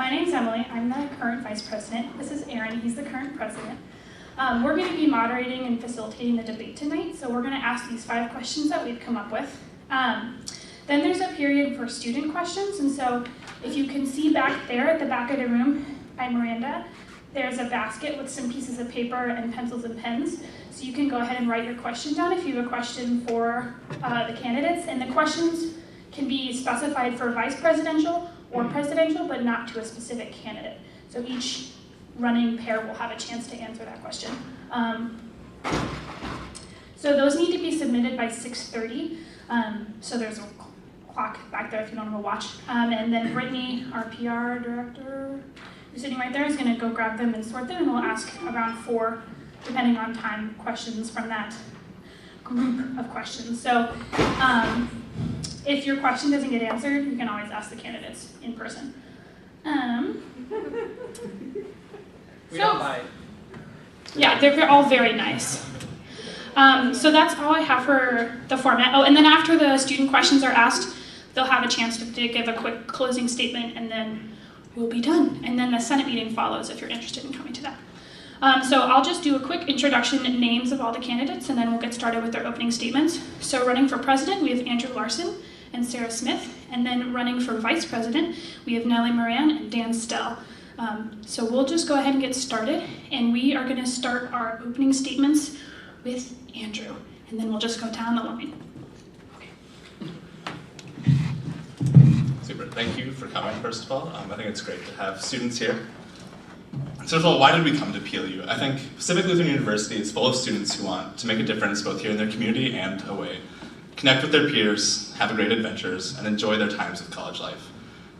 my name's Emily. I'm the current vice president. This is Aaron. He's the current president. We're going to be moderating and facilitating the debate tonight, so we're going to ask these 5 questions that we've come up with. Then there's a period for student questions, and so if you can see back there at the back of the room by Miranda, there's a basket with some pieces of paper and pencils and pens, so you can go ahead and write your question down if you have a question for the candidates, and the questions can be specified for vice presidential or presidential, but not to a specific candidate. So each running pair will have a chance to answer that question. So those need to be submitted by 6:30. So there's a clock back there if you don't have a watch. And then Brittany, our PR director, who's sitting right there, is going to go grab them and sort them, and we'll ask around 4, depending on time, questions from that group of questions. So if your question doesn't get answered, you can always ask the candidates in person. We don't bite. Yeah, they're all very nice. So that's all I have for the format. Oh, and then after the student questions are asked, they'll have a chance to give a quick closing statement, and then we'll be done. And then the Senate meeting follows if you're interested in coming to that. So I'll just do a quick introduction and names of all the candidates, and then we'll get started with their opening statements. So running for president, we have Andrew Larson and Sarah Smith. And then running for vice president, we have Nellie Moran and Dan Stell. So we'll just go ahead and get started, and we are going to start our opening statements with Andrew, and then we'll just go down the line. Okay. Super, thank you for coming, first of all. I think it's great to have students here. So first of all, why did we come to ASPLU? I think specifically Lutheran University is full of students who want to make a difference both here in their community and away, connect with their peers, have great adventures, and enjoy their times of college life.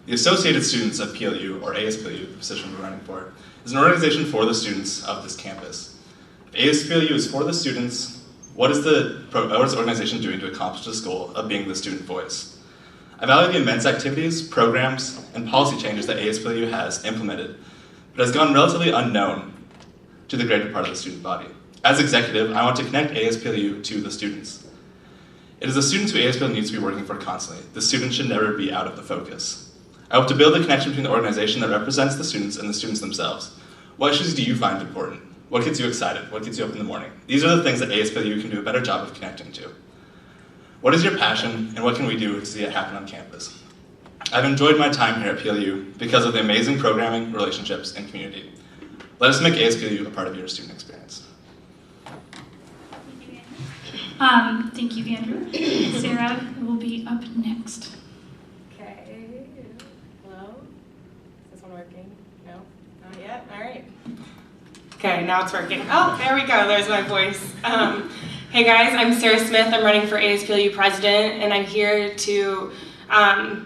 The Associated Students of PLU, or ASPLU, the position we're running for, is an organization for the students of this campus. If ASPLU is for the students, what is the organization doing to accomplish this goal of being the student voice? I value the immense activities, programs, and policy changes that ASPLU has implemented, but has gone relatively unknown to the greater part of the student body. As executive, I want to connect ASPLU to the students. It is the students who ASPLU needs to be working for constantly. The students should never be out of the focus. I hope to build a connection between the organization that represents the students and the students themselves. What issues do you find important? What gets you excited? What gets you up in the morning? These are the things that ASPLU can do a better job of connecting to. What is your passion, and what can we do to see it happen on campus? I've enjoyed my time here at PLU because of the amazing programming, relationships, and community. Let us make ASPLU a part of your student experience. Thank you, Andrew. Sarah will be up next. Okay. Hello? Is this one working? No? Not yet? All right. Okay, now it's working. Oh, there we go. There's my voice. Hey guys, I'm Sarah Smith. I'm running for ASPLU president, and I'm here to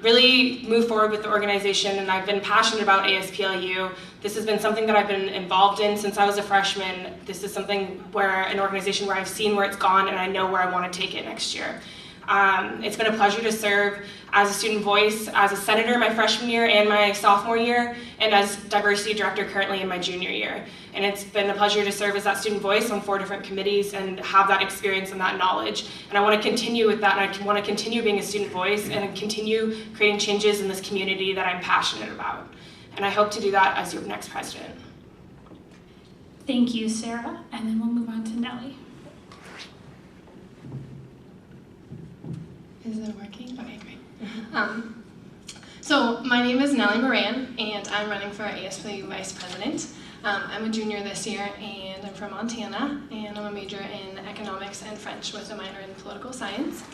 really move forward with the organization, and I've been passionate about ASPLU. This has been something that I've been involved in since I was a freshman. This is something an organization where I've seen where it's gone, and I know where I want to take it next year. It's been a pleasure to serve as a student voice, as a senator my freshman year and my sophomore year, and as diversity director currently in my junior year. And it's been a pleasure to serve as that student voice on 4 different committees and have that experience and that knowledge. And I want to continue with that, and I want to continue being a student voice and continue creating changes in this community that I'm passionate about. And I hope to do that as your next president. Thank you, Sarah. And then we'll move on to Nellie. Is it working? Okay, great. So my name is Nellie Moran, and I'm running for ASPLU Vice President. I'm a junior this year, and I'm from Montana, and I'm a major in economics and French with a minor in political science.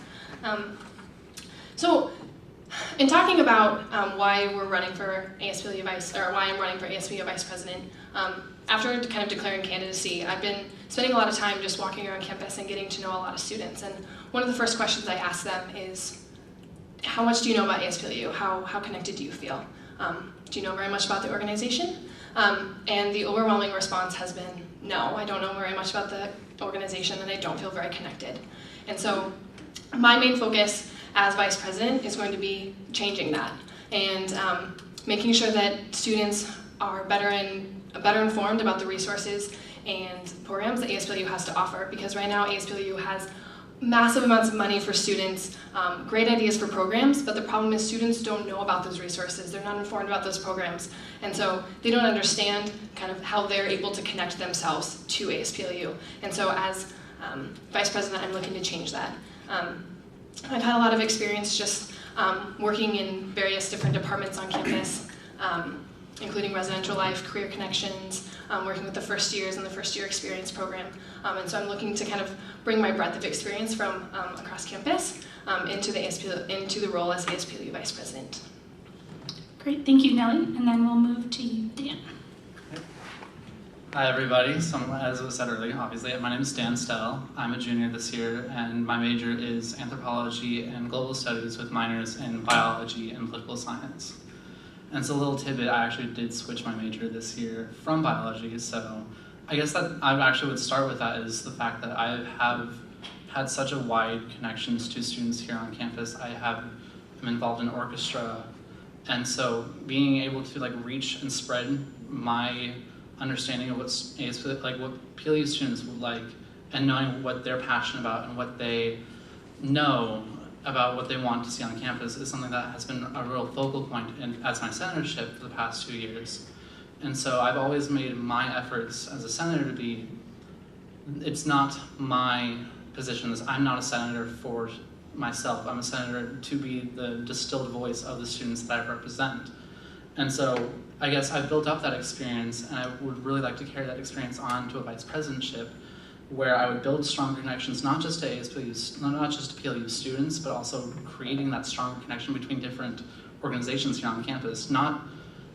So in talking about why we're running for ASPLU Vice, or why I'm running for ASPLU Vice President, after kind of declaring candidacy, I've been spending a lot of time just walking around campus and getting to know a lot of students. And one of the first questions I ask them is, how much do you know about ASPLU? How connected do you feel? Do you know very much about the organization? And the overwhelming response has been, no, I don't know very much about the organization, and I don't feel very connected. And so my main focus as vice president is going to be changing that and making sure that students are better informed about the resources and programs that ASPLU has to offer, because right now ASPLU has massive amounts of money for students, great ideas for programs, but the problem is students don't know about those resources. They're not informed about those programs, and so they don't understand kind of how they're able to connect themselves to ASPLU. And so as Vice President, I'm looking to change that. I've had a lot of experience just working in various different departments on campus, including residential life, career connections, working with the first years in the first year experience program. And so I'm looking to kind of bring my breadth of experience from across campus into the role as ASPLU Vice President. Great, thank you, Nellie. And then we'll move to you, Dan. Hi everybody, so as was said earlier, obviously, my name is Dan Stell. I'm a junior this year, and my major is anthropology and global studies with minors in biology and political science. And so a little tidbit, I actually did switch my major this year from biology, so I guess that I actually would start with that is the fact that I have had such a wide connections to students here on campus. I'm involved in orchestra, and so being able to like reach and spread my understanding of what PLU students would like, and knowing what they're passionate about and what they know about what they want to see on campus is something that has been a real focal point as my senatorship for the past 2 years. And so I've always made my efforts as a senator to be, it's not my position, I'm not a senator for myself, I'm a senator to be the distilled voice of the students that I represent. And so I guess I've built up that experience, and I would really like to carry that experience on to a vice presidentship, where I would build strong connections, not just to ASPLU, not just to PLU students, but also creating that strong connection between different organizations here on campus. Not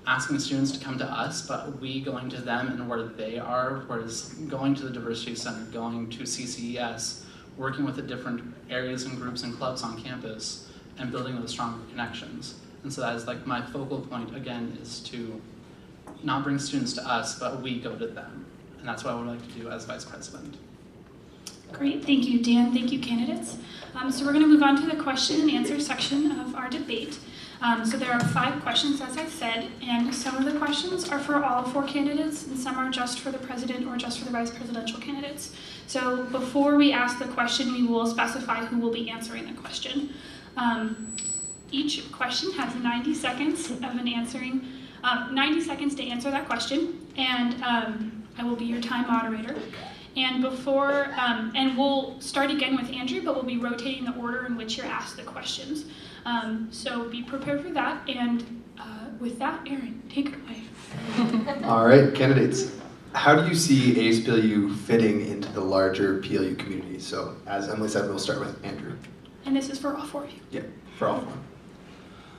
asking students to come to us, but we going to them and where they are, whereas going to the Diversity Center, going to CCES, working with the different areas and groups and clubs on campus, and building those stronger connections. And so that is like my focal point, again, is to not bring students to us, but we go to them. And that's what I would like to do as vice president. Great, thank you, Dan. Thank you, candidates. So we're going to move on to the question and answer section of our debate. So there are 5 questions, as I said, and some of the questions are for all 4 candidates, and some are just for the president or just for the vice presidential candidates. So before we ask the question, we will specify who will be answering the question. Each question has 90 seconds of 90 seconds to answer that question, and I will be your time moderator. And and we'll start again with Andrew, but we'll be rotating the order in which you're asked the questions. So be prepared for that, and with that, Aaron, take it away. All right, candidates. How do you see ASPLU fitting into the larger PLU community? So, as Emily said, we'll start with Andrew. And this is for all 4 of you. Yeah, for all 4.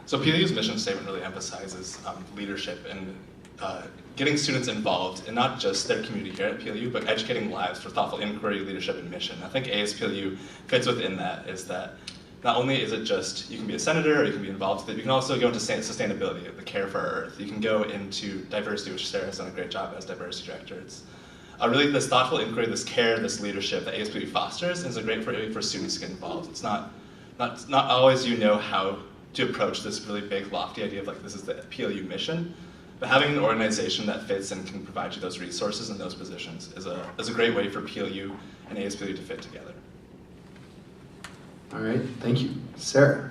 So PLU's mission statement really emphasizes leadership and getting students involved in not just their community here at PLU, but educating lives for thoughtful inquiry, leadership, and mission. I think ASPLU fits within that, is that not only is it just, you can be a senator or you can be involved with it, you can also go into sustainability, the care for our earth. You can go into diversity, which Sarah has done a great job as diversity director. It's really this thoughtful inquiry, this care, this leadership that ASPLU fosters, and it's a great way for students to get involved. It's not always how to approach this really big, lofty idea of like, this is the PLU mission, but having an organization that fits and can provide you those resources and those positions is a great way for PLU and ASPLU to fit together. All right, thank you. Sarah.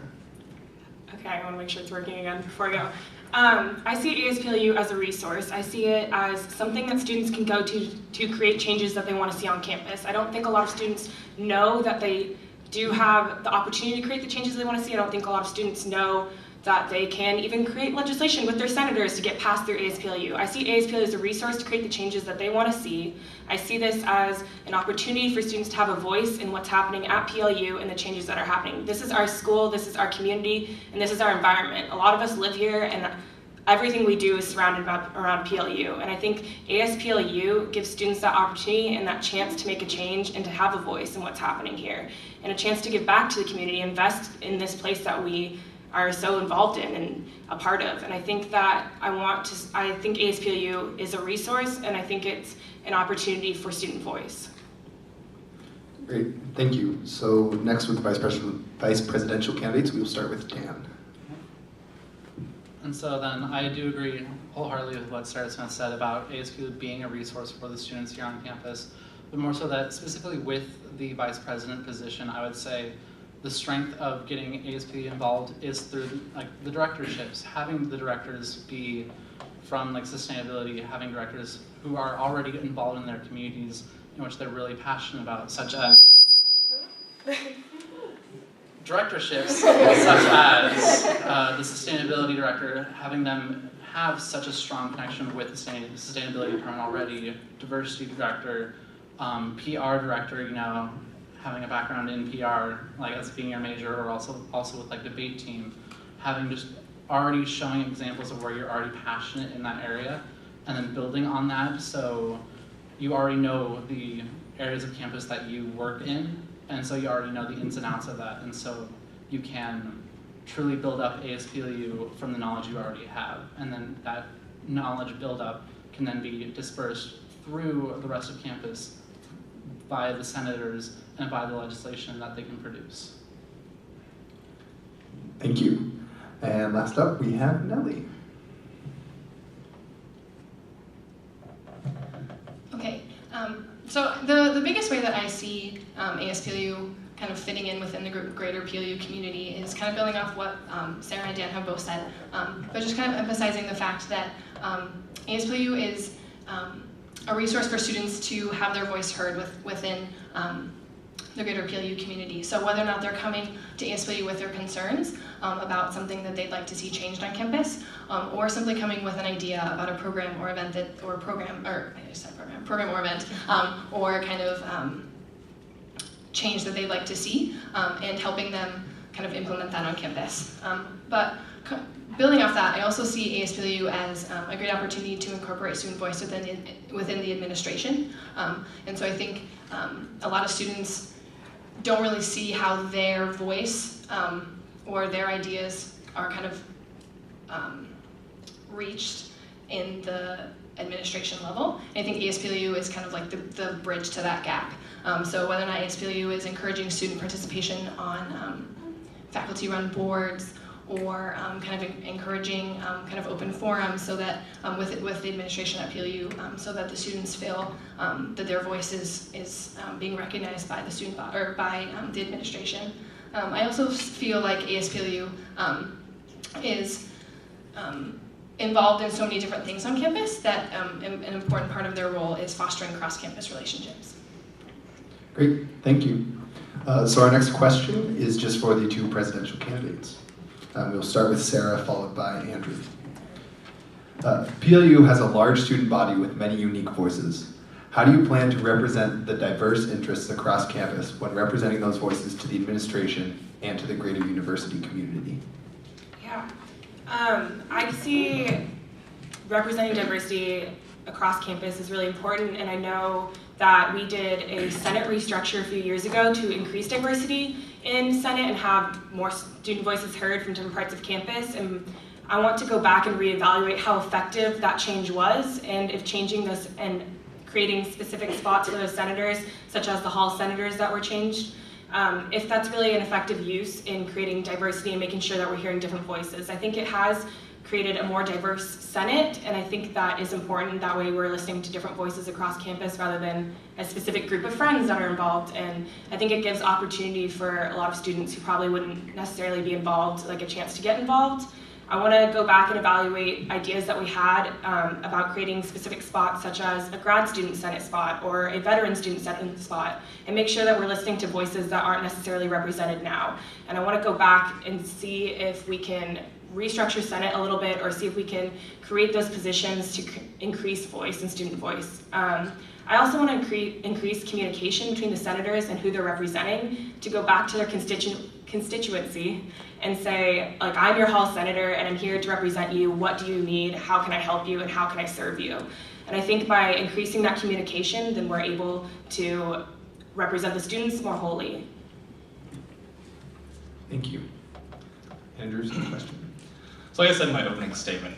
Okay, I want to make sure it's working again before I go. I see ASPLU as a resource. I see it as something that students can go to create changes that they want to see on campus. I don't think a lot of students know that they do have the opportunity to create the changes they want to see. I don't think a lot of students know that they can even create legislation with their senators to get passed through ASPLU. I see ASPLU as a resource to create the changes that they want to see. I see this as an opportunity for students to have a voice in what's happening at PLU and the changes that are happening. This is our school, this is our community, and this is our environment. A lot of us live here, and everything we do is surrounded around PLU. And I think ASPLU gives students that opportunity and that chance to make a change and to have a voice in what's happening here, and a chance to give back to the community, invest in this place that we are so involved in and a part of. And I think that I think ASPLU is a resource, and I think it's an opportunity for student voice. Great, thank you. So next with the vice presidential candidates, we will start with Dan. And so then I do agree wholeheartedly with what Sarah Smith said about ASPLU being a resource for the students here on campus, but more so that specifically with the vice president position, I would say the strength of getting ASPLU involved is through like the directorships, having the directors be from like sustainability, having directors who are already involved in their communities in which they're really passionate about, such as directorships, such as the sustainability director, having them have such a strong connection with the sustainability department already, diversity director, PR director, you know, having a background in PR, like as being your major, or also with like debate team, having just already showing examples of where you're already passionate in that area, and then building on that so you already know the areas of campus that you work in, and so you already know the ins and outs of that, and so you can truly build up ASPLU from the knowledge you already have, and then that knowledge build-up can then be dispersed through the rest of campus by the senators and by the legislation that they can produce. Thank you. And last up, we have Nellie. Okay, so the biggest way that I see ASPLU kind of fitting in within the greater PLU community is kind of building off what Sarah and Dan have both said, but just kind of emphasizing the fact that ASPLU is a resource for students to have their voice heard within the greater PLU community. So whether or not they're coming to ASPLU with their concerns about something that they'd like to see changed on campus, or simply coming with an idea about a program or event or event, or kind of change that they'd like to see, and helping them kind of implement that on campus. But building off that, I also see ASPLU as a great opportunity to incorporate student voice within the administration. And so I think a lot of students don't really see how their voice or their ideas are kind of reached in the administration level. And I think ASPLU is kind of like the bridge to that gap. So whether or not ASPLU is encouraging student participation on faculty-run boards, or kind of encouraging kind of open forums, so that with the administration at PLU, so that the students feel that their voice is being recognized by the student or by the administration. I also feel like ASPLU is involved in so many different things on campus that an important part of their role is fostering cross-campus relationships. Great, thank you. So our next question is just for the two presidential candidates. We'll start with Sarah, followed by Andrew. PLU has a large student body with many unique voices. How do you plan to represent the diverse interests across campus when representing those voices to the administration and to the greater university community? Yeah, I see representing diversity across campus is really important, and I know that we did a Senate restructure a few years ago to increase diversity in Senate and have more student voices heard from different parts of campus, and I want to go back and reevaluate how effective that change was, and if changing this and creating specific spots for those senators, such as the hall senators that were changed, if that's really an effective use in creating diversity and making sure that we're hearing different voices. I think it has created a more diverse Senate, and I think that is important. That way we're listening to different voices across campus rather than a specific group of friends that are involved, and I think it gives opportunity for a lot of students who probably wouldn't necessarily be involved, like a chance to get involved. I want to go back and evaluate ideas that we had about creating specific spots, such as a grad student Senate spot or a veteran student Senate spot, and make sure that we're listening to voices that aren't necessarily represented now. And I want to go back and see if we can restructure Senate a little bit, or see if we can create those positions to increase voice and student voice. I also want to increase communication between the senators and who they're representing, to go back to their constituency and say, like, I'm your hall senator and I'm here to represent you. What do you need? How can I help you? And how can I serve you? And I think by increasing that communication, then we're able to represent the students more wholly. Thank you. Andrew's question. So like I said in my opening statement,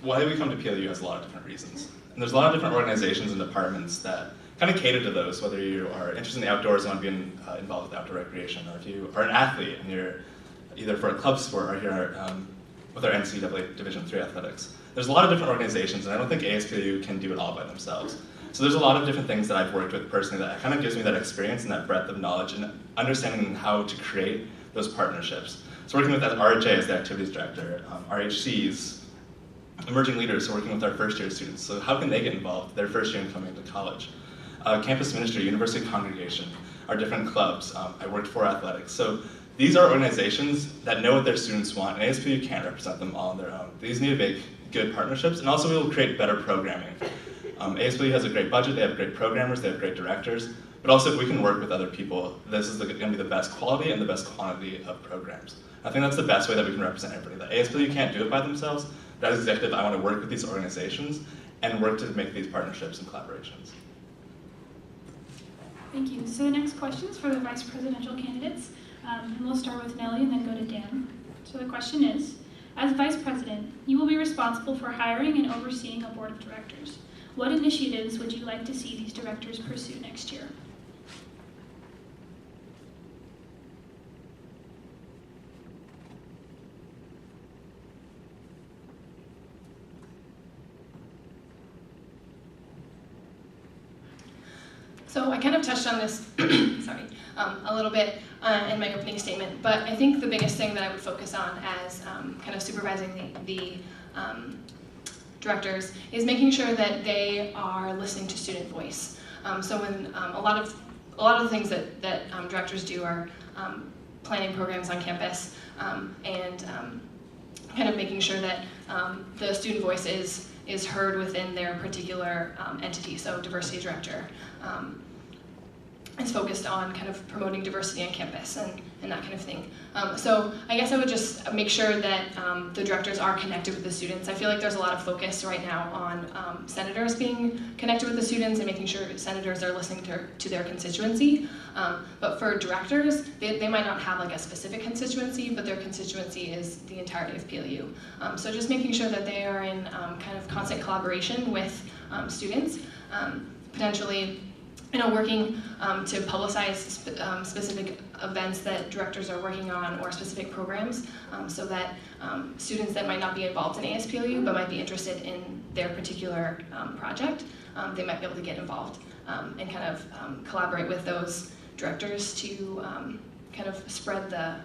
why we come to PLU has a lot of different reasons. And there's a lot of different organizations and departments that kind of cater to those, whether you are interested in the outdoors and want to be involved with outdoor recreation, or if you are an athlete and you're either for a club sport or here with our NCAA Division III athletics. There's a lot of different organizations, and I don't think ASPLU can do it all by themselves. So there's a lot of different things that I've worked with personally that kind of gives me that experience and that breadth of knowledge and understanding how to create those partnerships. So working with RHA as the activities director, RHCs, emerging leaders, so working with our first year students. So how can they get involved their first year in coming to college? Campus ministry, university congregation, our different clubs. I worked for athletics. So these are organizations that know what their students want, and ASPLU can't represent them all on their own. These need to make good partnerships, and also we will create better programming. ASPLU has a great budget, they have great programmers, they have great directors, but also if we can work with other people, this is going to be the best quality and the best quantity of programs. I think that's the best way that we can represent everybody. That ASPLU can't do it by themselves, but as executive, I want to work with these organizations and work to make these partnerships and collaborations. Thank you. So the next questions for the vice presidential candidates, and we'll start with Nellie and then go to Dan. So the question is, as vice president, you will be responsible for hiring and overseeing a board of directors. What initiatives would you like to see these directors pursue next year? So I kind of touched on this, sorry, a little bit in my opening statement, but I think the biggest thing that I would focus on as kind of supervising the directors is making sure that they are listening to student voice. So when a lot of the things that directors do are planning programs on campus and kind of making sure that the student voice is heard within their particular entity. So diversity director is focused on kind of promoting diversity on campus and that kind of thing. So I guess I would just make sure that the directors are connected with the students. I feel like there's a lot of focus right now on senators being connected with the students and making sure senators are listening to their constituency. But for directors, they might not have like a specific constituency, but their constituency is the entirety of PLU. So just making sure that they are in kind of constant collaboration with students, potentially working to publicize specific events that directors are working on or specific programs so that students that might not be involved in ASPLU but might be interested in their particular project, they might be able to get involved and kind of collaborate with those directors to kind of spread the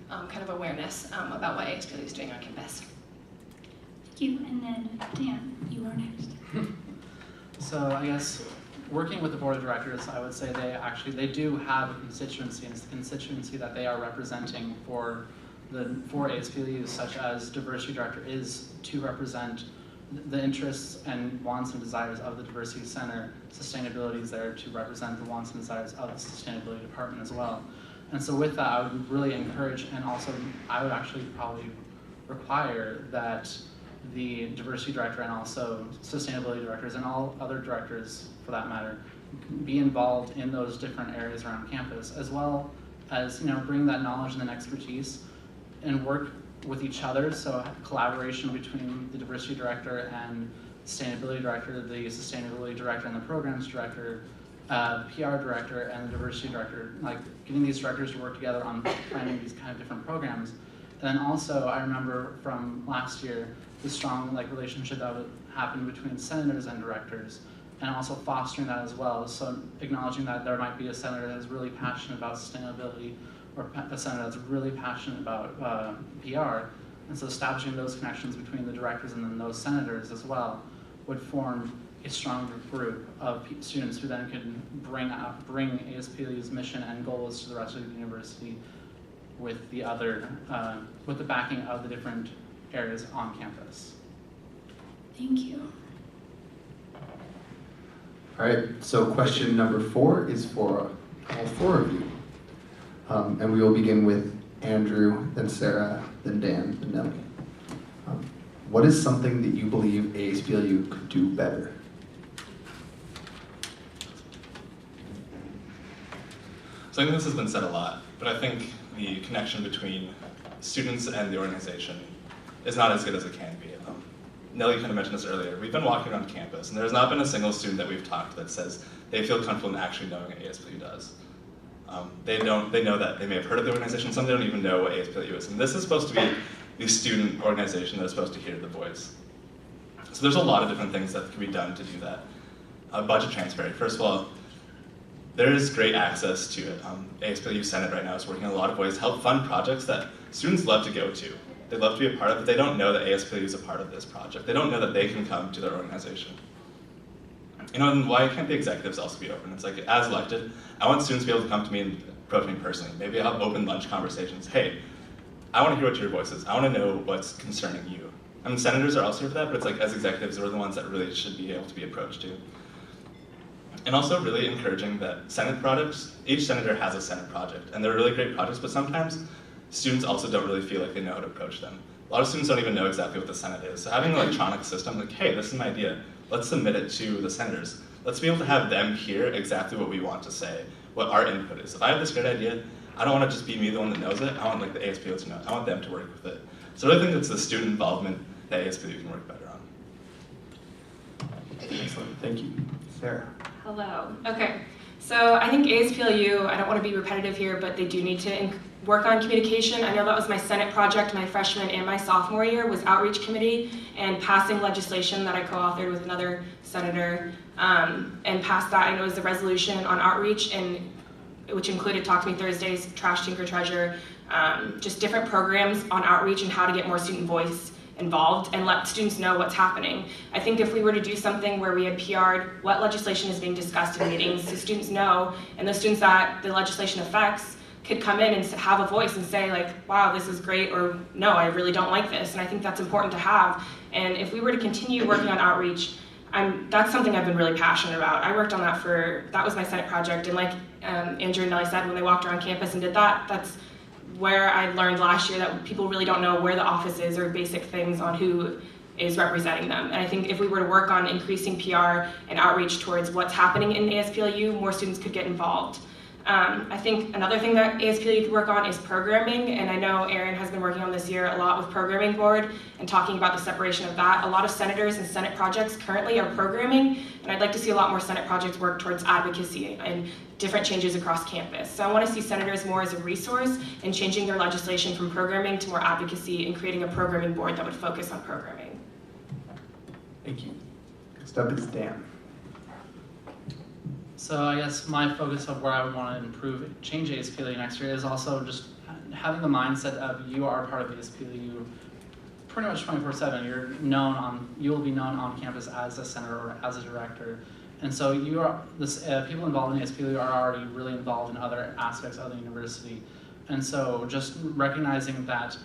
kind of awareness about what ASPLU is doing on campus. Thank you, and then Dan, you are next. So I guess working with the board of directors, I would say they do have a constituency, and it's the constituency that they are representing for ASPLU, such as diversity director is to represent the interests and wants and desires of the diversity center. Sustainability is there to represent the wants and desires of the sustainability department as well. And so with that, I would really encourage, and also I would actually probably require that the diversity director and also sustainability directors and all other directors for that matter be involved in those different areas around campus, as well as bring that knowledge and expertise and work with each other. So collaboration between the diversity director and sustainability director, the sustainability director and the programs director, PR director and the diversity director, like getting these directors to work together on planning these kind of different programs. And then also I remember from last year the strong relationship that would happen between senators and directors, and also fostering that as well. So acknowledging that there might be a senator that is really passionate about sustainability, or a senator that's really passionate about PR, and so establishing those connections between the directors and then those senators as well would form a stronger group of students who then could bring ASPLU's mission and goals to the rest of the university with with the backing of the different areas on campus. Thank you. All right, so question number 4 is for all 4 of you. And we will begin with Andrew, then Sarah, then Dan, then Nellie. What is something that you believe ASPLU could do better? So I think this has been said a lot, but I think the connection between students and the organization is not as good as it can be. Nellie kind of mentioned this earlier. We've been walking around campus, and there's not been a single student that we've talked to that says they feel comfortable in actually knowing what ASPLU does. They know that they may have heard of the organization, some don't even know what ASPLU is. And this is supposed to be the student organization that's supposed to hear the voice. So there's a lot of different things that can be done to do that. Budget transfer. First of all, there is great access to it. ASPLU Senate right now is working in a lot of ways to help fund projects that students love to go to. They love to be a part of it. They don't know that ASPLU is a part of this project. They don't know that they can come to their organization. You know, and why can't the executives also be open? It's like, as elected, I want students to be able to come to me and approach me personally. Maybe I'll have open lunch conversations. Hey, I want to hear what your voice is. I want to know what's concerning you. I mean, senators are also here for that, but it's like, as executives, we're the ones that really should be able to be approached to. And also really encouraging that Senate projects, each senator has a Senate project, and they're really great projects, but sometimes students also don't really feel like they know how to approach them. A lot of students don't even know exactly what the Senate is. So having an electronic system, like, hey, this is my idea, let's submit it to the senators. Let's be able to have them hear exactly what we want to say, what our input is. If I have this great idea, I don't want to just be me the one that knows it, I want like the ASPLU to know it. I want them to work with it. So I really think it's the student involvement that ASPLU can work better on. Excellent, thank you. Sarah. Hello. Okay, so I think ASPLU, I don't want to be repetitive here, but they do need to work on communication. I know that was my Senate project my freshman and my sophomore year, was outreach committee and passing legislation that I co-authored with another senator, and passed that. I know it was a resolution on outreach, and which included Talk to Me Thursdays, Trash Tinker Treasure, just different programs on outreach and how to get more student voice involved and let students know what's happening. I think if we were to do something where we had PR'd what legislation is being discussed in meetings, so students know, and the students that the legislation affects could come in and have a voice and say like, wow, this is great, or no, I really don't like this. And I think that's important to have. And if we were to continue working on outreach, that's something I've been really passionate about. I worked on that was my Senate project, and like Andrew and Nelly said, when they walked around campus and did that, that's where I learned last year that people really don't know where the office is or basic things on who is representing them. And I think if we were to work on increasing PR and outreach towards what's happening in ASPLU, more students could get involved. I think another thing that ASPLU could work on is programming, and I know Erin has been working on this year a lot with programming board and talking about the separation of that. A lot of senators and Senate projects currently are programming, and I'd like to see a lot more Senate projects work towards advocacy and different changes across campus. So I want to see senators more as a resource in changing their legislation from programming to more advocacy and creating a programming board that would focus on programming. Thank you. Next up is Dan. So I guess my focus of where I would want to change ASPLU next year is also just having the mindset of you are part of ASPLU pretty much 24/7. You will be known on campus as a senator or as a director. And so people involved in ASPLU are already really involved in other aspects of the university. And so just recognizing that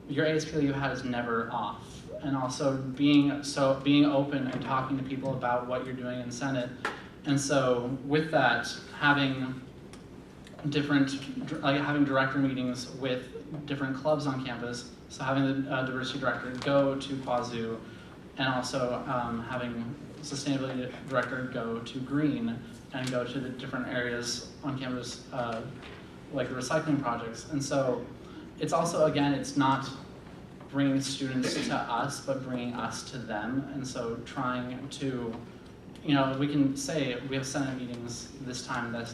your ASPLU hat is never off. And also being open and talking to people about what you're doing in Senate. And so with that, having director meetings with different clubs on campus, so having the diversity director go to Quazoo, and also having sustainability director go to Green and go to the different areas on campus, like the recycling projects. And so it's also, again, it's not bringing students to us, but bringing us to them. And so trying to, we can say we have Senate meetings this time, that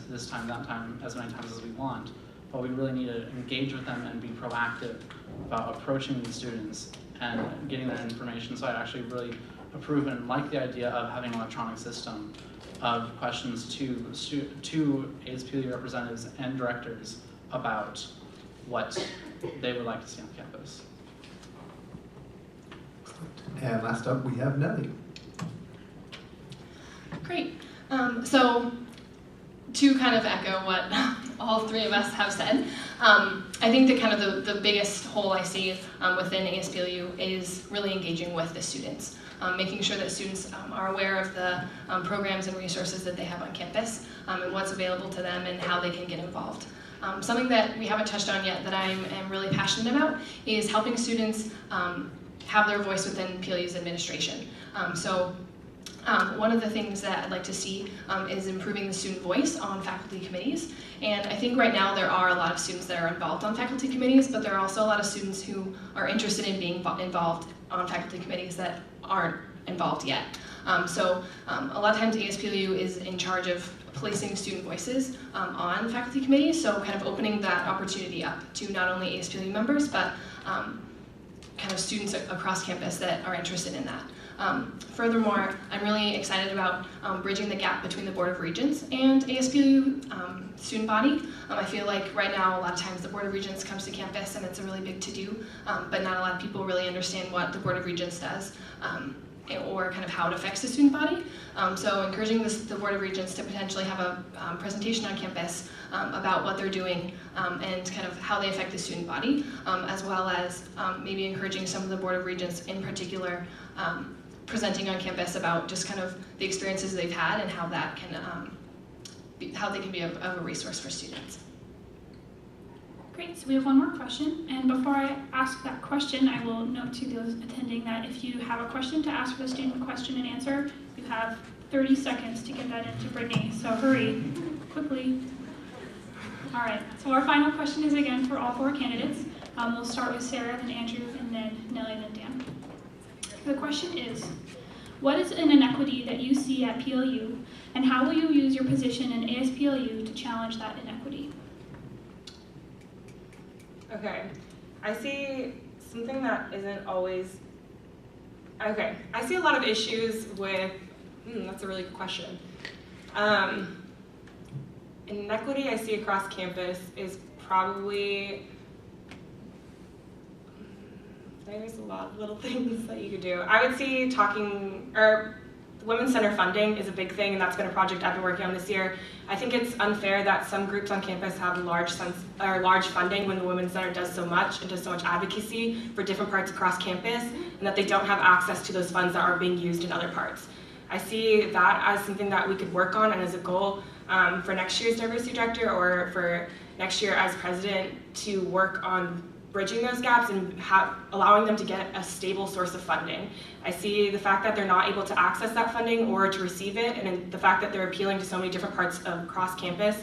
time, as many times as we want, but we really need to engage with them and be proactive about approaching these students and getting that information. So I actually really approve and like the idea of having an electronic system of questions to ASPLU representatives and directors about what they would like to see on campus. And last up, we have Nelly. Great. So to kind of echo what all three of us have said, I think that kind of the biggest hole I see within ASPLU is really engaging with the students, making sure that students are aware of the programs and resources that they have on campus and what's available to them and how they can get involved. Something that we haven't touched on yet that I am really passionate about is helping students have their voice within PLU's administration. One of the things that I'd like to see is improving the student voice on faculty committees. And I think right now there are a lot of students that are involved on faculty committees, but there are also a lot of students who are interested in being involved on faculty committees that aren't involved yet. A lot of times ASPLU is in charge of placing student voices on faculty committees, so kind of opening that opportunity up to not only ASPLU members, but kind of students across campus that are interested in that. Furthermore, I'm really excited about bridging the gap between the Board of Regents and ASPLU student body. I feel like right now a lot of times the Board of Regents comes to campus and it's a really big to-do, but not a lot of people really understand what the Board of Regents does or kind of how it affects the student body. So encouraging the Board of Regents to potentially have a presentation on campus about what they're doing and kind of how they affect the student body, as well as maybe encouraging some of the Board of Regents in particular presenting on campus about just kind of the experiences they've had and how that can how they can be of a resource for students. Great, so we have one more question, and before I ask that question, I will note to those attending that if you have a question to ask for the student question and answer, you have 30 seconds to get that into Brittany, so hurry, quickly. All right, so our final question is again for all 4 candidates. We'll start with Sarah, then Andrew, and then Nellie, then Dan. The question is, what is an inequity that you see at PLU, and how will you use your position in ASPLU to challenge that inequity? Okay, I see something that isn't always, okay, I see a lot of issues with, that's a really good question. Inequity I see across campus is probably, there's a lot of little things that you could do. I would see Women's Center funding is a big thing, and that's been a project I've been working on this year. I think it's unfair that some groups on campus have large funding when the Women's Center does so much and does so much advocacy for different parts across campus, and that they don't have access to those funds that are being used in other parts. I see that as something that we could work on and as a goal for next year's diversity director or for next year as president to work on bridging those gaps and allowing them to get a stable source of funding. I see the fact that they're not able to access that funding or to receive it, and the fact that they're appealing to so many different parts of across campus.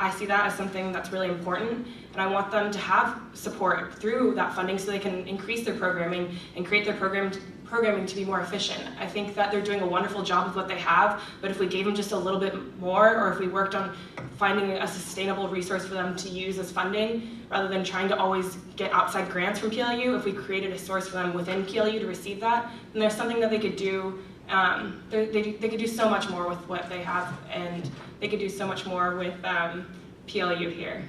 I see that as something that's really important, and I want them to have support through that funding so they can increase their programming and create their programming to be more efficient. I think that they're doing a wonderful job with what they have, but if we gave them just a little bit more, or if we worked on finding a sustainable resource for them to use as funding, rather than trying to always get outside grants from PLU, if we created a source for them within PLU to receive that, then there's something that they could do. They could do so much more with what they have, and they could do so much more with PLU here.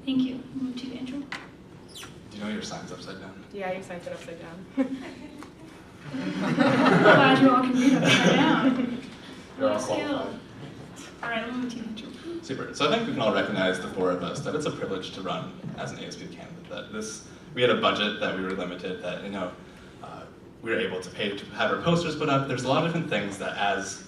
Thank you. Move to you, Andrew. Do you know your sign's upside down? Yeah, your sign's been upside down. I'm glad you all can read upside down. You're all What a skill. qualified. All right, we'll move to you, Andrew. Super. So I think we can all recognize, the 4 of us, that it's a privilege to run as an ASPLU candidate. That we had a budget that we were limited, that we were able to pay to have our posters put up. There's a lot of different things that, as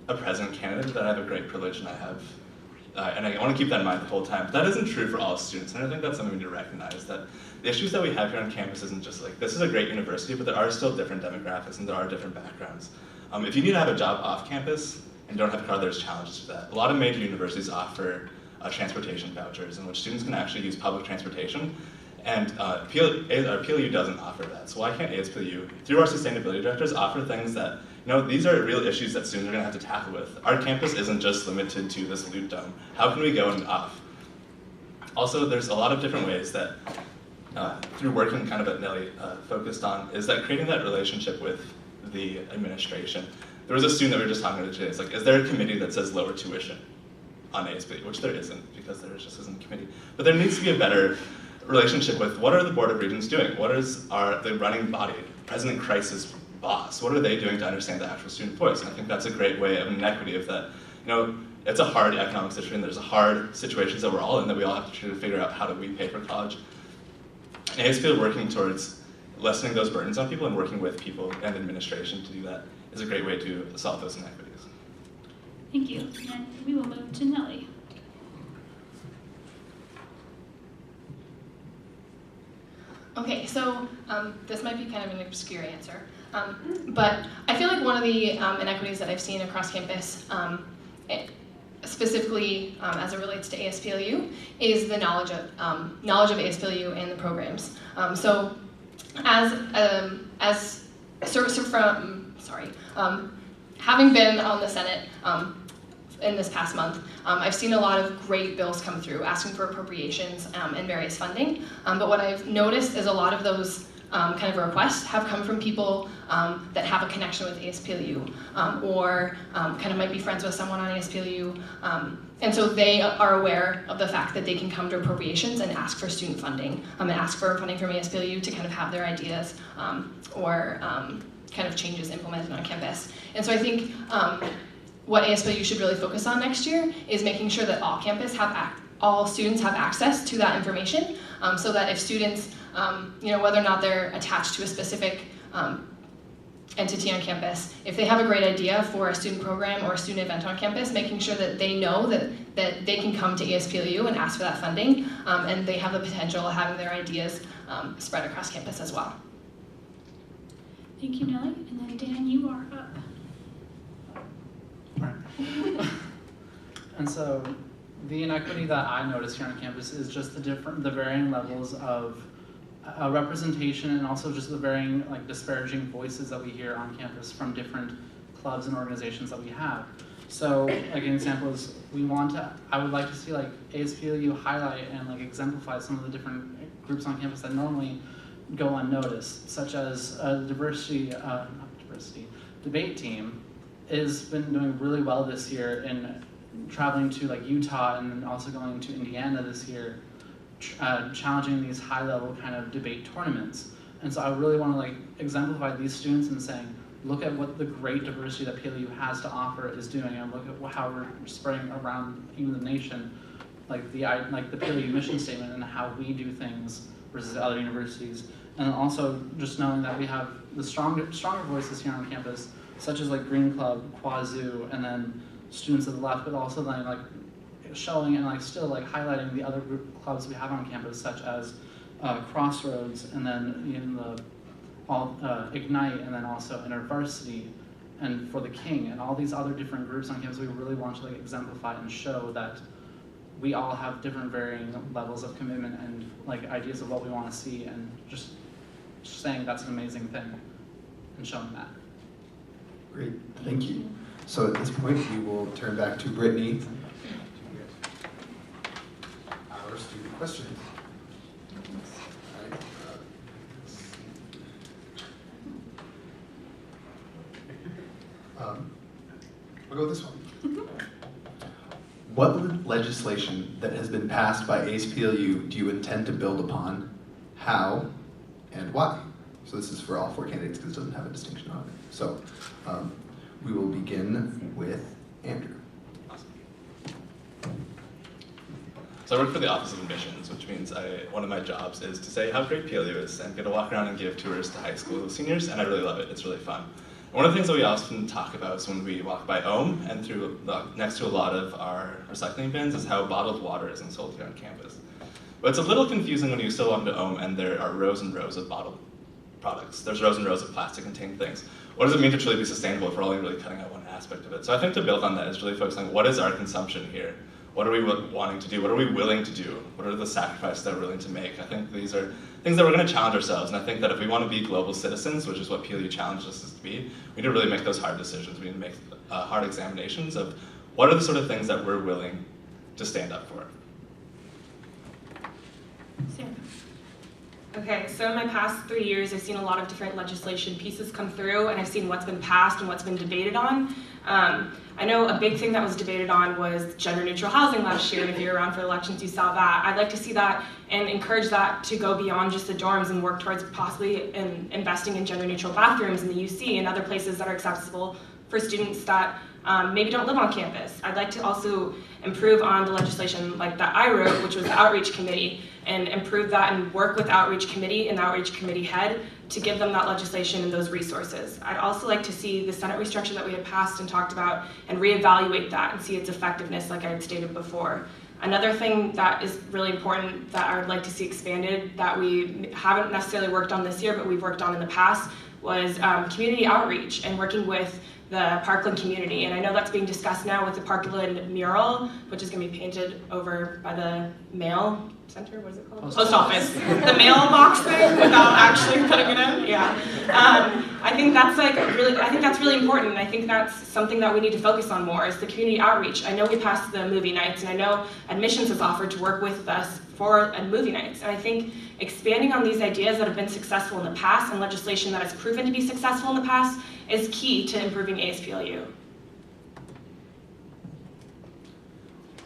a president candidate, that I have a great privilege, and I want to keep that in mind the whole time. But that isn't true for all students, and I think that's something we need to recognize, that the issues that we have here on campus isn't just like, this is a great university, but there are still different demographics and there are different backgrounds. If you need to have a job off campus and don't have a car, there's challenges to that. A lot of major universities offer transportation vouchers in which students can actually use public transportation, and PLU doesn't offer that. So why can't ASPLU, through our sustainability directors, offer things that, these are real issues that students are going to have to tackle with. Our campus isn't just limited to this loot dome. How can we go and off? Also, there's a lot of different ways that, through working kind of at Nellie focused on, is that creating that relationship with the administration. There was a student that we were just talking to today. It's like, is there a committee that says lower tuition on ASPLU? Which there isn't, because there just isn't a committee. But there needs to be a better relationship with, what are the Board of Regents doing? What is the running body, President Christ's boss? What are they doing to understand the actual student voice? And I think that's a great way of an inequity of that. It's a hard economic situation. There's hard situations that we're all in that we all have to try to figure out, how do we pay for college? And ASPLU working towards lessening those burdens on people and working with people and administration to do that is a great way to solve those inequities. Thank you. And we will move to Nellie. Okay, so this might be kind of an obscure answer, but I feel like one of the inequities that I've seen across campus, specifically as it relates to ASPLU, is the knowledge of ASPLU and the programs. So having been on the Senate in this past month, I've seen a lot of great bills come through asking for appropriations and various funding. But what I've noticed is a lot of those kind of requests have come from people that have a connection with ASPLU or kind of might be friends with someone on ASPLU. And so they are aware of the fact that they can come to appropriations and ask for student funding and ask for funding from ASPLU to kind of have their ideas or kind of changes implemented on campus. And so I think what ASPLU should really focus on next year is making sure that all students have access to that information, so that if students, whether or not they're attached to a specific entity on campus, if they have a great idea for a student program or a student event on campus, making sure that they know that they can come to ASPLU and ask for that funding, and they have the potential of having their ideas spread across campus as well. Thank you, Nellie. And then Dan, you are up. Right. And so the inequity that I notice here on campus is just the varying levels of representation, and also just the varying disparaging voices that we hear on campus from different clubs and organizations that we have. So an example is I would like to see ASPLU highlight and exemplify some of the different groups on campus that normally go unnoticed, such as the debate team has been doing really well this year in traveling to Utah and also going to Indiana this year, challenging these high-level kind of debate tournaments. And so I really want to exemplify these students and saying, look at what the great diversity that PLU has to offer is doing, and look at how we're spreading around even the nation, the PLU mission statement and how we do things versus other universities. And also just knowing that we have the stronger voices here on campus, such as Green Club, Quazoo, and then students of the left, but also then showing and still highlighting the other group clubs we have on campus, such as Crossroads, and then Ignite, and then also InterVarsity, and For the King, and all these other different groups on campus. We really want to exemplify and show that we all have different varying levels of commitment and ideas of what we want to see, and just saying that's an amazing thing and showing that. Great, thank you. So at this point, we will turn back to Brittany. Our student questions. We'll go with this one. What legislation that has been passed by ASPLU do you intend to build upon? How and why? So this is for all four candidates because it doesn't have a distinction on it. So we will begin with Andrew. Awesome. So I work for the Office of Admissions, which means one of my jobs is to say how great PLU is and get to walk around and give tours to high school seniors, and I really love it. It's really fun. One of the things that we often talk about is when we walk by Ohm and next to a lot of our recycling bins is how bottled water isn't sold here on campus. But it's a little confusing when you still walk to Ohm and there are rows and rows of bottled products. There's rows and rows of plastic-contained things. What does it mean to truly be sustainable if we're only really cutting out one aspect of it? So I think to build on that is really focusing on what is our consumption here? What are we wanting to do? What are we willing to do? What are the sacrifices that we're willing to make? I think these are things that we're going to challenge ourselves, and I think that if we want to be global citizens, which is what PLU challenges us to be, we need to really make those hard decisions. We need to make hard examinations of what are the sort of things that we're willing to stand up for. Sarah. Okay, so in my past 3 years, I've seen a lot of different legislation pieces come through, and I've seen what's been passed and what's been debated on. I know a big thing that was debated on was gender-neutral housing last year, and if you were around for elections, you saw that. I'd like to see that and encourage that to go beyond just the dorms and work towards possibly investing in gender-neutral bathrooms in the UC and other places that are accessible for students that maybe don't live on campus. I'd like to also improve on the legislation that I wrote, which was the Outreach Committee, and improve that and work with the Outreach Committee and the Outreach Committee head to give them that legislation and those resources. I'd also like to see the Senate restructure that we had passed and talked about and reevaluate that and see its effectiveness like I had stated before. Another thing that is really important that I would like to see expanded that we haven't necessarily worked on this year but we've worked on in the past was community outreach and working with the Parkland community. And I know that's being discussed now with the Parkland mural, which is going to be painted over by the mail center, what is it called? Post office. The mailbox thing without actually putting it in, yeah. I think that's really important. I think that's something that we need to focus on more is the community outreach. I know we passed the movie nights, and I know admissions has offered to work with us for movie nights. And I think expanding on these ideas that have been successful in the past and legislation that has proven to be successful in the past is key to improving ASPLU.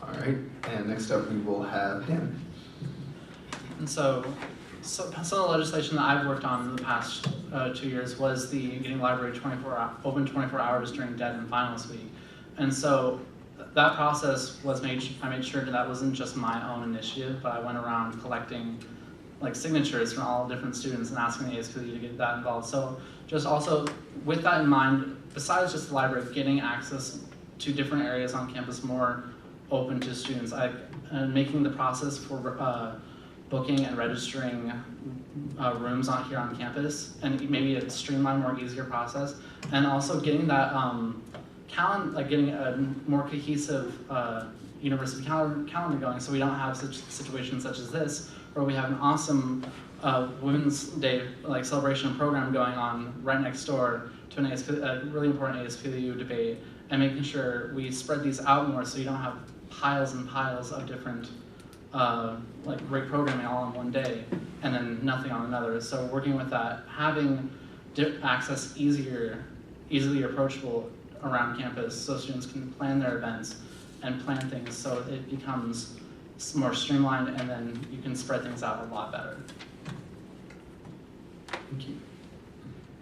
All right, and next up we will have Dan. And so some of the legislation that I've worked on in the past 2 years was the getting library open 24 hours during dead and finals week. And so that process was I made sure that wasn't just my own initiative, but I went around collecting like signatures from all different students and asking the ASPLU to get that involved. So just also with that in mind, besides just the library, getting access to different areas on campus more open to students, making the process for booking and registering rooms here on campus, and maybe a streamlined, more easier process, and also getting that getting a more cohesive university calendar going, so we don't have such situations such as this, where we have an awesome Women's Day celebration and program going on right next door to a really important ASPLU debate, and making sure we spread these out more so you don't have piles and piles of different great programming all in one day and then nothing on another. So working with that, having access easily approachable around campus so students can plan their events and plan things so it becomes more streamlined, and then you can spread things out a lot better. Thank you.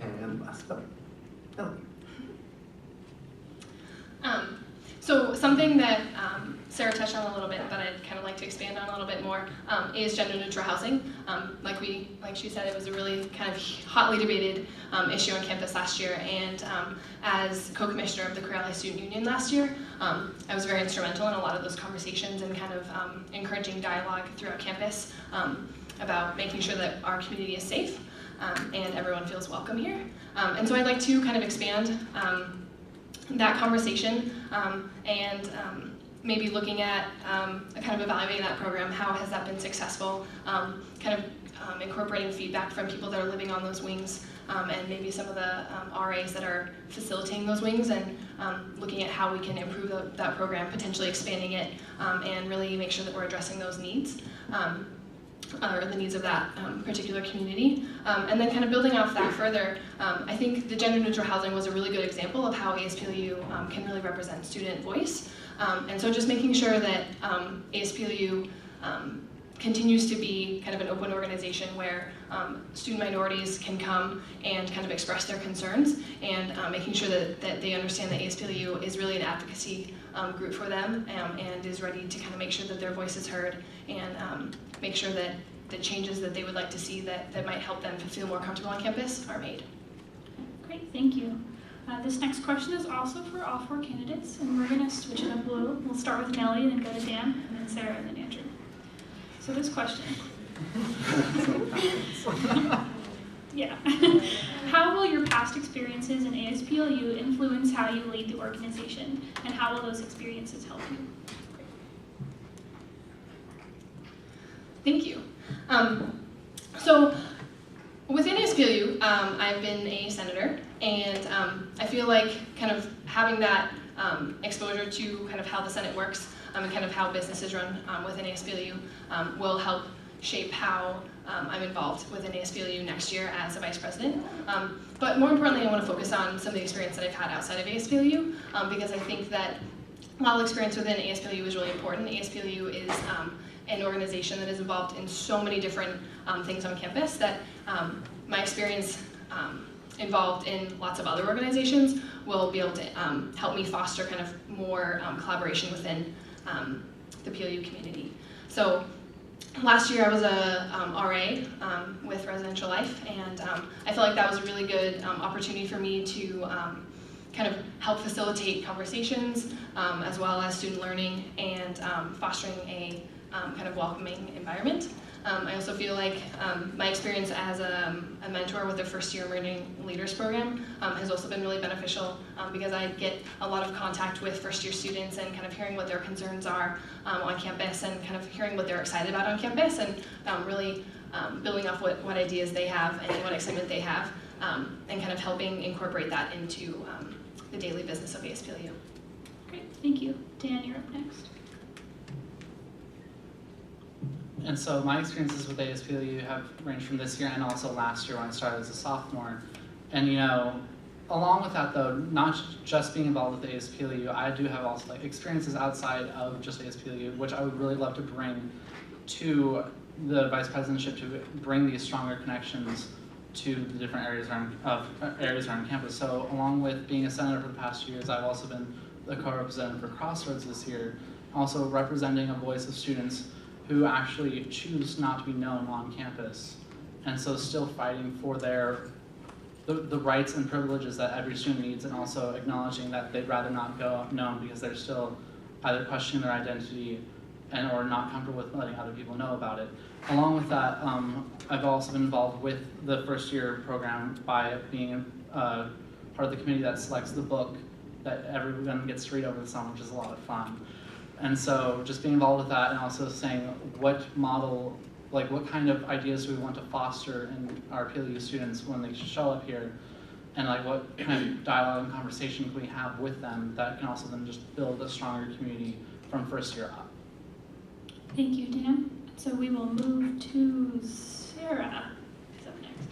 And last up, Ellie. So something that Sarah touched on a little bit, but I'd kind of like to expand on a little bit more, is gender neutral housing. Like she said, it was a really kind of hotly debated issue on campus last year, and as co-commissioner of the Career Ally Student Union last year, I was very instrumental in a lot of those conversations and kind of encouraging dialogue throughout campus about making sure that our community is safe and everyone feels welcome here. And so I'd like to kind of expand that conversation and maybe looking at kind of evaluating that program. How has that been successful? Incorporating feedback from people that are living on those wings, and maybe some of the RAs that are facilitating those wings, and looking at how we can improve that program, potentially expanding it, and really make sure that we're addressing those needs. Or the needs of that particular community. And then kind of building off that further, I think the gender neutral housing was a really good example of how ASPLU can really represent student voice. And so just making sure that ASPLU continues to be kind of an open organization where student minorities can come and kind of express their concerns, and making sure that they understand that ASPLU is really an advocacy group for them, and is ready to kind of make sure that their voice is heard, and make sure that the changes that they would like to see that might help them to feel more comfortable on campus are made. Great, thank you. This next question is also for all four candidates, and we're going to switch it up a little. We'll start with Nellie, and then go to Dan, and then Sarah, and then Andrew. So this question. Yeah. How will your past experiences in ASPLU influence how you lead the organization, and how will those experiences help you? Thank you. So within ASPLU, I've been a senator, and I feel like kind of having that exposure to kind of how the Senate works and kind of how business is run within ASPLU will help shape how I'm involved within ASPLU next year as a vice president. But more importantly, I want to focus on some of the experience that I've had outside of ASPLU, because I think that while experience within ASPLU is really important, ASPLU is an organization that is involved in so many different things on campus that my experience involved in lots of other organizations will be able to help me foster kind of more collaboration within the PLU community. So last year I was a RA with Residential Life, and I felt like that was a really good opportunity for me to kind of help facilitate conversations as well as student learning and fostering a kind of welcoming environment. I also feel like my experience as a mentor with the First Year Emerging Leaders Program has also been really beneficial because I get a lot of contact with first year students and kind of hearing what their concerns are on campus, and kind of hearing what they're excited about on campus, and really building off what ideas they have and what excitement they have. and kind of helping incorporate that into the daily business of ASPLU. Great, thank you. Dan, you're up next. And so my experiences with ASPLU have ranged from this year and also last year when I started as a sophomore. And along with that though, not just being involved with ASPLU, I do have also experiences outside of just ASPLU, which I would really love to bring to the vice presidentship to bring these stronger connections to the different areas around campus. So along with being a senator for the past 2 years, I've also been the co-representative for Crossroads this year, also representing a voice of students who actually choose not to be known on campus, and so still fighting for the rights and privileges that every student needs, and also acknowledging that they'd rather not go known because they're still either questioning their identity or not comfortable with letting other people know about it. Along with that, I've also been involved with the first year program by being part of the committee that selects the book that everyone gets to read over the summer, which is a lot of fun. And so just being involved with that and also saying what kind of ideas do we want to foster in our PLU students when they show up here, and what kind of dialogue and conversation can we have with them that can also then just build a stronger community from first year up. Thank you, Dan. So we will move to Sarah. Who's up next?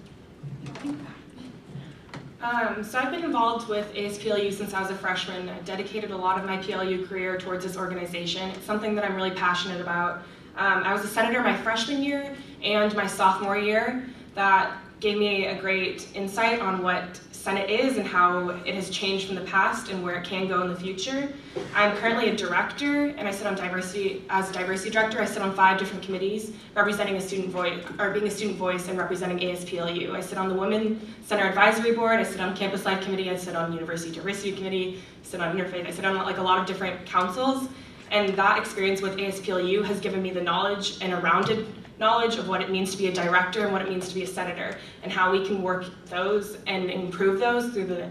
So I've been involved with ASPLU since I was a freshman. I dedicated a lot of my PLU career towards this organization. It's something that I'm really passionate about. I was a senator my freshman year and my sophomore year. That gave me a great insight on what Senate is and how it has changed from the past and where it can go in the future. I'm currently a director, and I sit on diversity, as a diversity director, I sit on 5 different committees representing a student voice, or being a student voice and representing ASPLU. I sit on the Women Center Advisory Board, I sit on Campus Life Committee, I sit on University Diversity Committee, I sit on Interfaith, I sit on a lot of different councils, and that experience with ASPLU has given me the knowledge and a rounded knowledge of what it means to be a director and what it means to be a senator, and how we can work those and improve those through the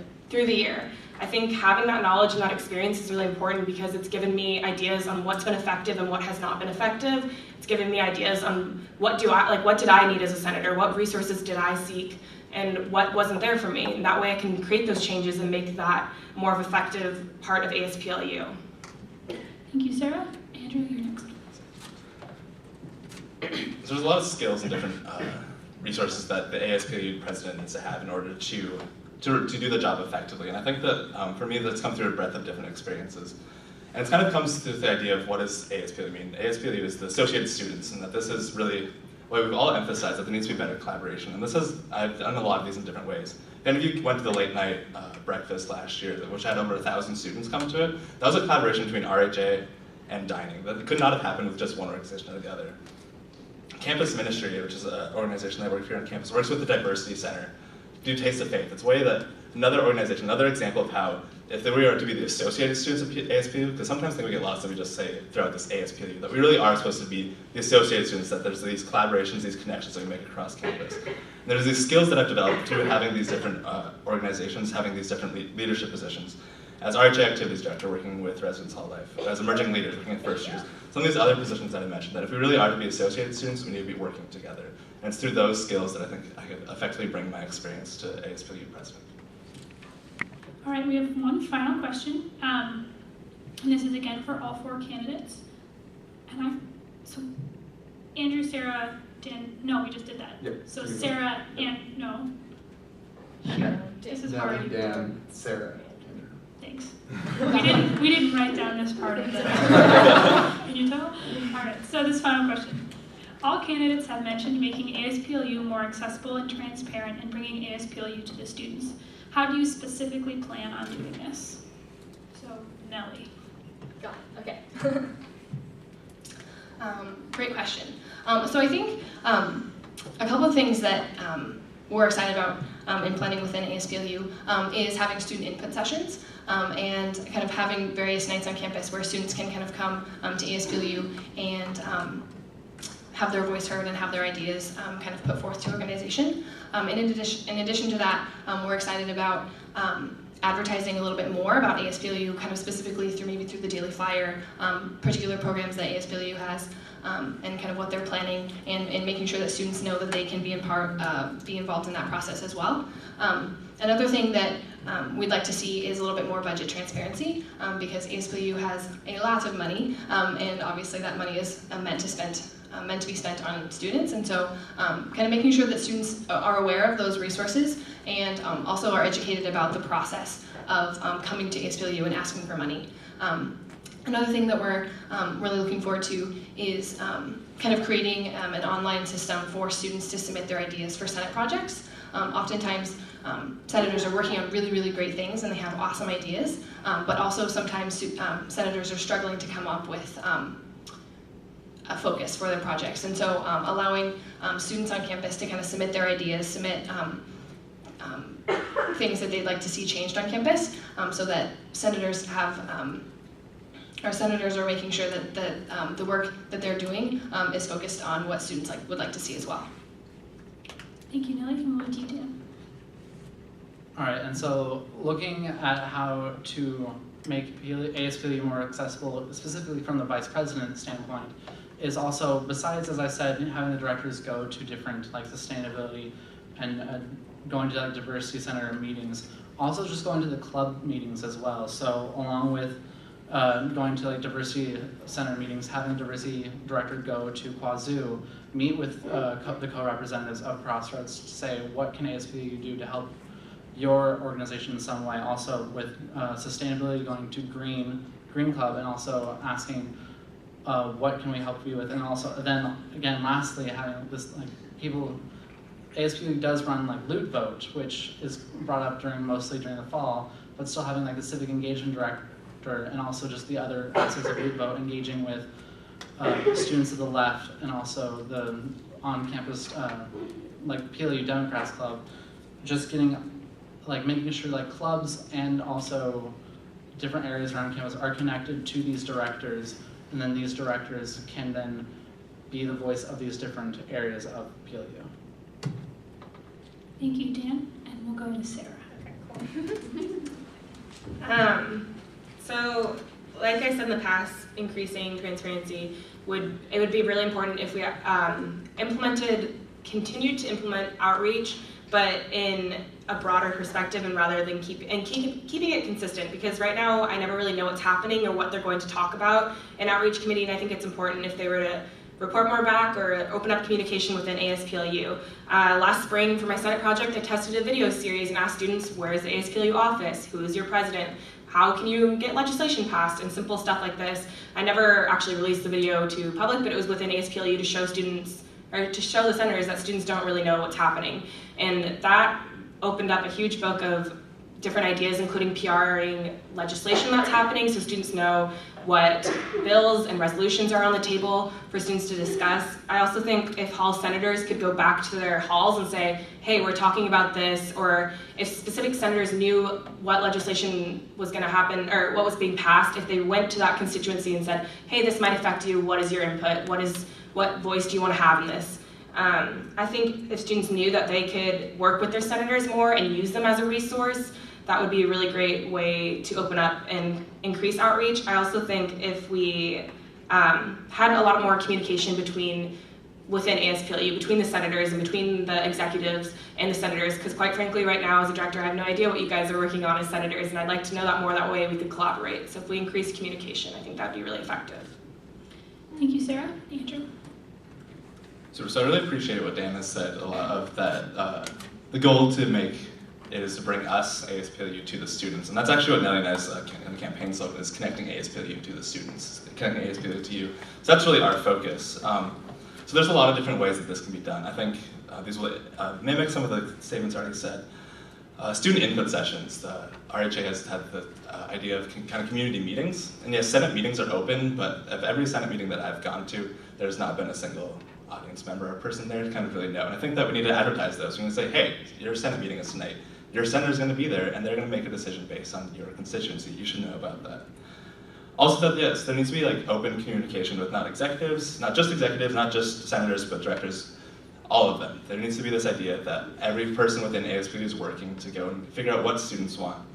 year. I think having that knowledge and that experience is really important because it's given me ideas on what's been effective and what has not been effective. It's given me ideas on what did I need as a senator, what resources did I seek, and what wasn't there for me. And that way I can create those changes and make that more of an effective part of ASPLU. Thank you, Sarah. Andrew, you're next. So there's a lot of skills and different resources that the ASPLU president needs to have in order to do the job effectively. And I think that for me, that's come through a breadth of different experiences. And it kind of comes to the idea of what does ASPLU mean? ASPLU is the Associated Students, and that this is really what we've all emphasized, that there needs to be better collaboration. And I've done a lot of these in different ways. If any of you went to the late night breakfast last year, which had over 1,000 students come to it, that was a collaboration between RHA and dining. That could not have happened with just one organization or the other. Campus Ministry, which is an organization that works here on campus, works with the Diversity Center to do Taste of Faith. It's a way that another organization, another example of how, if we are to be the associated students of ASPLU, because sometimes I think we get lost and we just say throughout this ASPLU, that we really are supposed to be the associated students, that there's these collaborations, these connections that we make across campus. And there's these skills that I've developed through having these different organizations, having these different leadership positions. As RHA Activities Director, working with Residence Hall Life, as emerging leaders, working in first years. Some of these other positions that I mentioned, that if we really are to be associated students, we need to be working together. And it's through those skills that I think I could effectively bring my experience to ASPLU president. All right, we have one final question, and this is again for all 4 candidates. So Andrew, Sarah, Dan, no, we just did that. Yep. So Sarah and, no. This is hard. Dan, Sarah. Thanks. we didn't write down this part of it. Can you tell? All right, so this final question. All candidates have mentioned making ASPLU more accessible and transparent and bringing ASPLU to the students. How do you specifically plan on doing this? So, Nellie. Got it, okay. Great question. So I think a couple of things that we're excited about in planning within ASPLU is having student input sessions and kind of having various nights on campus where students can kind of come to ASPLU and have their voice heard and have their ideas kind of put forth to organization. In addition to that, we're excited about advertising a little bit more about ASPLU, kind of specifically through the Daily Flyer, particular programs that ASPLU has, and kind of what they're planning, and making sure that students know that they can be involved in that process as well. Another thing that we'd like to see is a little bit more budget transparency, because ASPLU has a lot of money, and obviously that money is meant to be spent on students, and so kind of making sure that students are aware of those resources, and also are educated about the process of coming to ASPLU and asking for money. Another thing that we're really looking forward to is kind of creating an online system for students to submit their ideas for Senate projects. Oftentimes, senators are working on really, really great things and they have awesome ideas, but also sometimes senators are struggling to come up with a focus for their projects. And so allowing students on campus to kind of submit their ideas, submit things that they'd like to see changed on campus, so that senators have, our senators are making sure that the work that they're doing is focused on what students would like to see as well. Thank you, Nellie. And what do you do? All right, and so looking at how to make ASPLU more accessible, specifically from the vice president standpoint, is also, besides, as I said, having the directors go to different like sustainability and going to like diversity center meetings, also just going to the club meetings as well. So along with going to like diversity center meetings, having the diversity director go to Quazoo, meet with the co-representatives of Crossroads to say, what can ASPLU do to help your organization in some way. Also with sustainability, going to Green Club, and also asking what can we help you with, and also then again lastly having this like people, ASPLU does run like Loot Vote, which is brought up mostly during the fall, but still having like the civic engagement director and also just the other aspects of Loot Vote, engaging with students of the left and also the on-campus like PLU Democrats Club, just getting like making sure like clubs and also different areas around campus are connected to these directors, and then these directors can then be the voice of these different areas of PLU. Thank you, Dan, and we'll go to Sarah. Okay, cool. So, like I said in the past, increasing transparency would be really important if we continued to implement outreach, but in a broader perspective, and rather than keeping it consistent, because right now I never really know what's happening or what they're going to talk about in outreach committee, and I think it's important if they were to report more back or open up communication within ASPLU. Last spring for my Senate project, I tested a video series and asked students, where's the ASPLU office? Who is your president? How can you get legislation passed? And simple stuff like this. I never actually released the video to public, but it was within ASPLU to show students, or to show the senators that students don't really know what's happening. And that opened up a huge book of different ideas, including PRing legislation that's happening, so students know what bills and resolutions are on the table for students to discuss. I also think if Hall senators could go back to their halls and say, hey, we're talking about this, or if specific senators knew what legislation was going to happen or what was being passed, if they went to that constituency and said, hey, this might affect you, what is your input, what voice do you want to have in this? I think if students knew that they could work with their senators more and use them as a resource, that would be a really great way to open up and increase outreach. I also think if we had a lot more communication within ASPLU, between the senators and between the executives and the senators, because quite frankly right now as a director I have no idea what you guys are working on as senators, and I'd like to know that more, that way we could collaborate. So if we increase communication, I think that would be really effective. Thank you, Sarah. Andrew? So I really appreciate what Dan has said, a lot of that, the goal to make it is to bring us, ASPLU, to the students. And that's actually what Nellie and I's in the campaign slogan is, connecting ASPLU to the students, connecting ASPLU to you. So that's really our focus. So there's a lot of different ways that this can be done. I think these will mimic some of the statements already said. Student input sessions. The RHA has had the idea of kind of community meetings. And yes, Senate meetings are open, but of every Senate meeting that I've gone to, there's not been a single audience member or person there to kind of really know. And I think that we need to advertise those. We need to say, hey, your Senate meeting is tonight. Your senator's going to be there, and they're going to make a decision based on your constituency. You should know about that. Also, that yes, there needs to be like open communication with not just executives, not just senators, but directors, all of them. There needs to be this idea that every person within ASPLU is working to go and figure out what students want.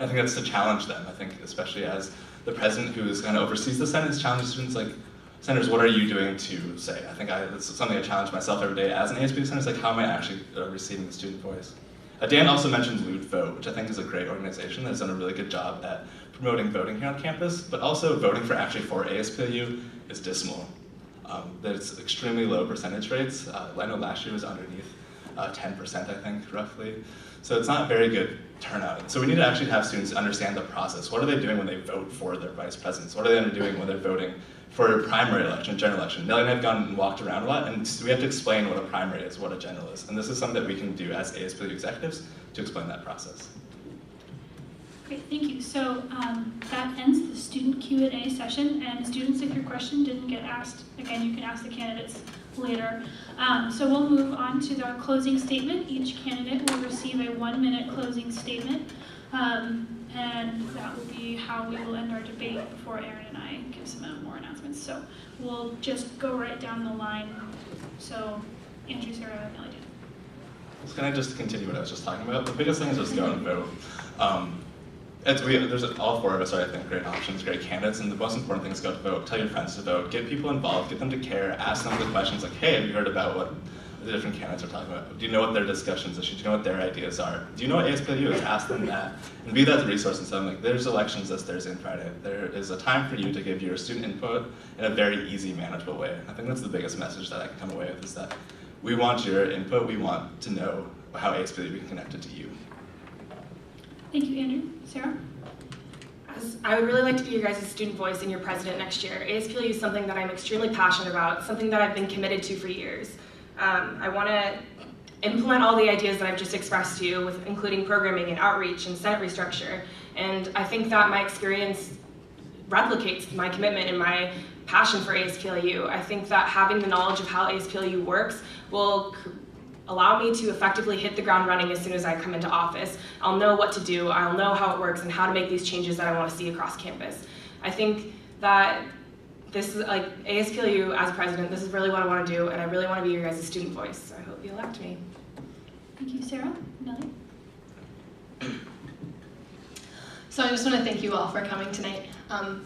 I think that's to challenge them. I think especially as the president who is kind of oversees the Senate is challenging students like, senators, what are you doing to say? I think that's something I challenge myself every day as an ASPLU senator, is like, how am I actually receiving the student voice? Dan also mentioned Loot Vote, which I think is a great organization that has done a really good job at promoting voting here on campus, but also voting for ASPLU is dismal. There's extremely low percentage rates. I know last year was underneath 10%, I think, roughly. So it's not very good turnout. So we need to actually have students understand the process. What are they doing when they vote for their vice presidents? What are they doing when they're voting for a primary election, general election? Nellie and I have gone and walked around a lot, and we have to explain what a primary is, what a general is. And this is something that we can do as ASPLU executives to explain that process. Great, thank you. So that ends the student Q&A session, and students, if your question didn't get asked, again, you can ask the candidates later. So we'll move on to the closing statement. Each candidate will receive a 1-minute closing statement, and that will be how we will end our debate before Aaron and I give some more announcements. So we'll just go right down the line. So Andrew, Sarah, and Nellie. So can I just continue what I was just talking about? The biggest thing is just go and vote. There's all 4 of us are, I think, great options, great candidates, and the most important thing is go to vote. Tell your friends to vote. Get people involved. Get them to care. Ask them the questions like, hey, have you heard about what the different candidates are talking about? Do you know what their discussions are? Do you know what their ideas are? Do you know what ASPLU is? Ask them that. And be that resource and tell them, like, there's elections this Thursday and Friday. There is a time for you to give your student input in a very easy, manageable way. I think that's the biggest message that I can come away with, is that we want your input. We want to know how ASPLU can connect it to you. Thank you, Andrew. Sarah? I would really like to be your guys' student voice and your president next year. ASPLU is something that I'm extremely passionate about, something that I've been committed to for years. I want to implement all the ideas that I've just expressed to you, with including programming and outreach and Senate restructure. And I think that my experience replicates my commitment and my passion for ASPLU. I think that having the knowledge of how ASPLU works will allow me to effectively hit the ground running as soon as I come into office. I'll know what to do, I'll know how it works and how to make these changes that I want to see across campus. I think that this is, like, ASPLU as president, this is really what I want to do, and I really want to be your guys' student voice. So I hope you elect me. Thank you, Sarah. Nellie? So I just want to thank you all for coming tonight,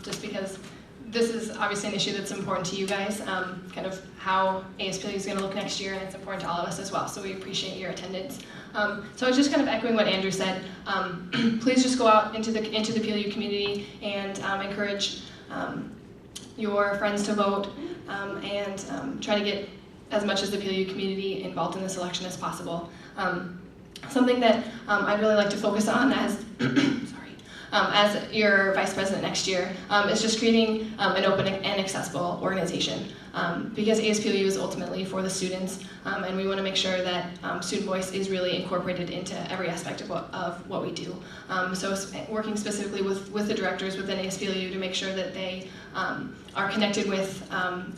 just because this is obviously an issue that's important to you guys, kind of how ASPLU is going to look next year, and it's important to all of us as well, so we appreciate your attendance. So I was just kind of echoing what Andrew said. Please just go out into the PLU community and encourage your friends to vote, and try to get as much as the PLU community involved in this election as possible. Something that I'd really like to focus on as as your vice president next year, is just creating an open and accessible organization, because ASPLU is ultimately for the students, and we want to make sure that student voice is really incorporated into every aspect of what we do. So working specifically with the directors within ASPLU to make sure that they are connected with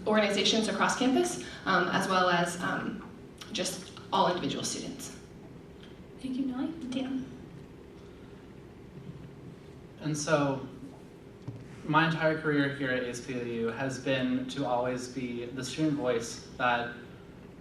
organizations across campus, as well as just all individual students. Thank you, Nellie. Dan? And so, my entire career here at ASPLU has been to always be the student voice that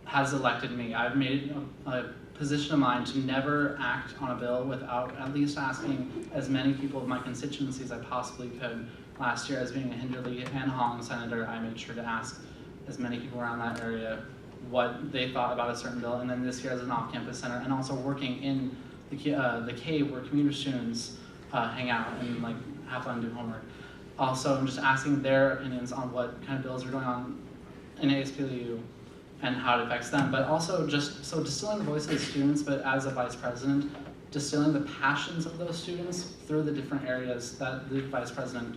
has elected me. I've made a position of mine to never act on a bill without at least asking as many people of my constituency as I possibly could. Last year, as being a Hinderley and Holland senator, I made sure to ask as many people around that area what they thought about a certain bill. And then this year, as an off-campus center, and also working in the cave where commuter students hang out and like have fun and do homework. Also, I'm just asking their opinions on what kind of bills are going on in ASPLU and how it affects them. But also just so distilling the voice of the students, but as a vice president, distilling the passions of those students through the different areas that the vice president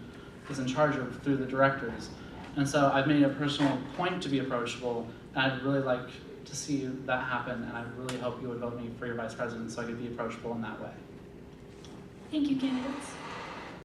is in charge of through the directors. And so I've made a personal point to be approachable, and I'd really like to see that happen, and I really hope you would vote me for your vice president so I could be approachable in that way. Thank you, candidates.